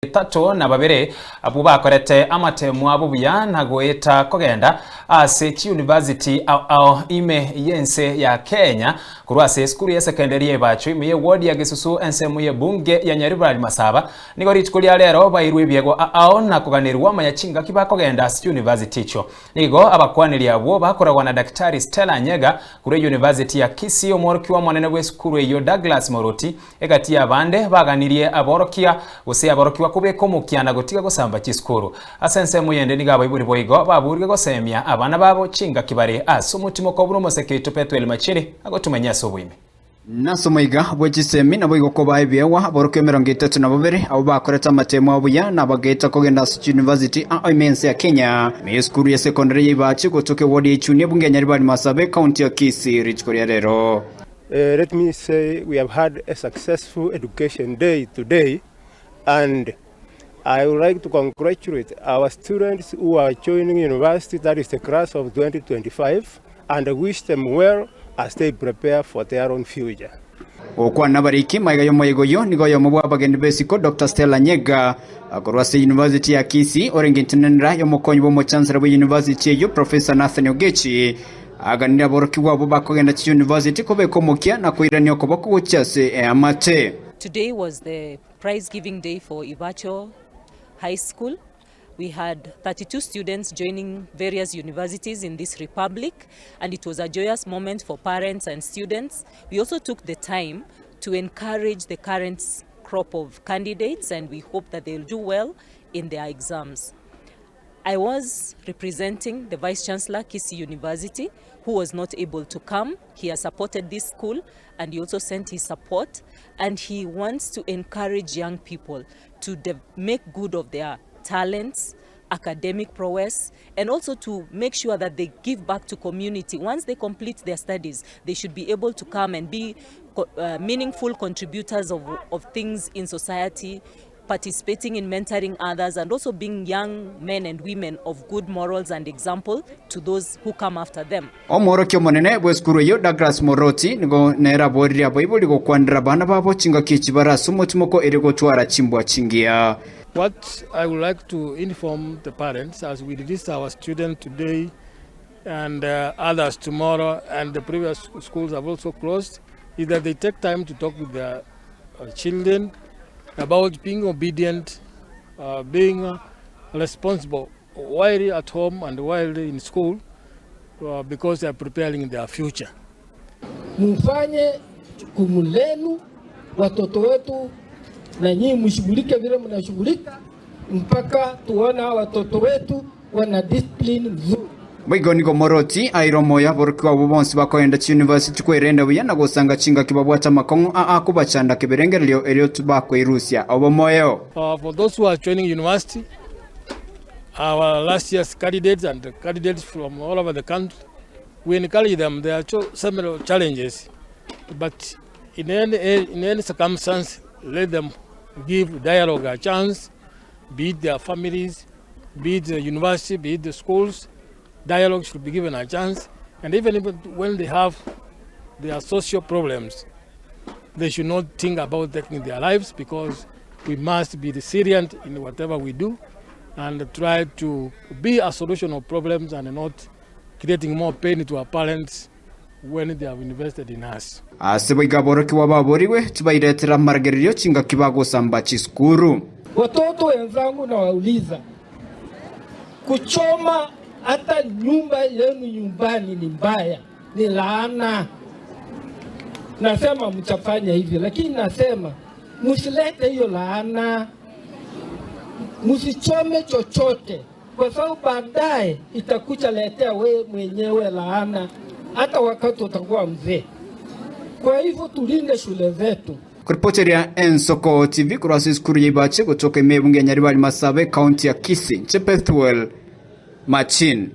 Tato na babere abo bakorete amatemu abo buya na goeta kogenda ase university ime yense ya Kenya kurwase skuru ya secondary ya Ibacho ime ward ya Gisusu ensemu ye bunge ya Nyaribali Masaba nigo Rituko lya lero bairwe byego na kuganirwa maya CHINGAKI bakogenda ase university cho nigo abakwaniri abo bakoragwa na Daktari Stella Nyega kuri university ya Kisii omoroki wa mwanene we skuru eyo Douglas Moroti egati abande baganirie aborokia gose aborokiwa kubeko mukiana gotiga gosamba chiskuru asense muyende niga ABAIBORI boigo baburige GOSEMIA abana babo CHINGAKI bare ase OMOTIMOKO burumo sekirito petweli machiri agotumenya sobwime Omoyega bwe Chisemi na boigo ko baibyewa aboroke 32 abo bakoreta amatemu abuya na bageta kogenda ase university imense ya Kenya me skuru ya secondary ya Ibacho gotoke ward ya Chunya bunge ya Nyaribali Masaba county ya Kisii Rituko lya lero. Let me say we have had a successful education day today, and I would like to congratulate our students who are joining university, that is the class of 2025, and wish them well as they prepare for their own future. Okwana bariki maiga yomoyego yo nigo yomobwa bagende besiko Dr. Stella Nyega akorwase university ya Kisii orengentenera yomokonyi bo chancellor we university yo Professor Nathan Ogechi aganira boroki wabo bakogenda chi university kobeko mokia na koirania koboko gochase amate. Today was the prize giving day for Ibacho High School. We had 32 students joining various universities in this republic, and it was a joyous moment for parents and students. We also took the time to encourage the current crop of candidates, and we hope that they'll do well in their exams. I was representing the Vice Chancellor, Kisii University, who was not able to come. He has supported this school, and he also sent his support, and he wants to encourage young people to make good of their talents, academic prowess, and also to make sure that they give back to community. Once they complete their studies, they should be able to come and be meaningful contributors of things in society, participating in mentoring others, and also being young men and women of good morals and example to those who come after them. Omoroki omonene bwe skuru yo Douglas Moroti nigo nera boriri ABAIBORI go kwandira bana babo CHINGAKI chibara OMOTIMOKO erego twara chimbwa chingia. What I would like to inform the parents as we release our students today and others tomorrow, and the previous schools have also closed, is that they take time to talk with their children about being obedient, being responsible while at home and while in school, because they are preparing their future. Mufanye kumulenu watoto wetu na nyinyi mshughulike vile mnashughulika mpaka tuona watoto wetu wana discipline nzuri. Mwigo nigo Moroti airomoya boroki wabo bonse bakoenda chi university kwerenda buya na gosanga CHINGAKI babwata makongo kubachanda keberengeryo elio tubako irusia obomoyo. For those who are joining university, our last year's candidates and candidates from all over the country, we encourage them. There are several challenges, but in any circumstance, let them give dialogue a chance, be it their families, be it the university, be it the schools. Dialogue should be given a chance, and even when they have their social problems, they should not think about taking their lives, because we must be resilient in whatever we do and try to be a solution of problems and not creating more pain to our parents when they have invested in us. Asiboiga boroki wa baboriwe tubairetera margerio CHINGAKI bagosamba chiskuru. Watoto wenzangu na wauliza, kuchoma hata nyumba yenu nyumbani ni mbaya, ni laana. Nasema mtafanya hivi, lakini nasema msilete hiyo laana, msichome chochote, kwa sababu baadaye itakuja letea wewe mwenyewe laana hata wakati utakuwa mzee. Kwa hivyo tulinde shule zetu. Kuripoteria Ensoko TV kurasi skuru ya Ibacho kutoka imebunge ya Nyaribali Masaba county ya Kisii Petwell Machin.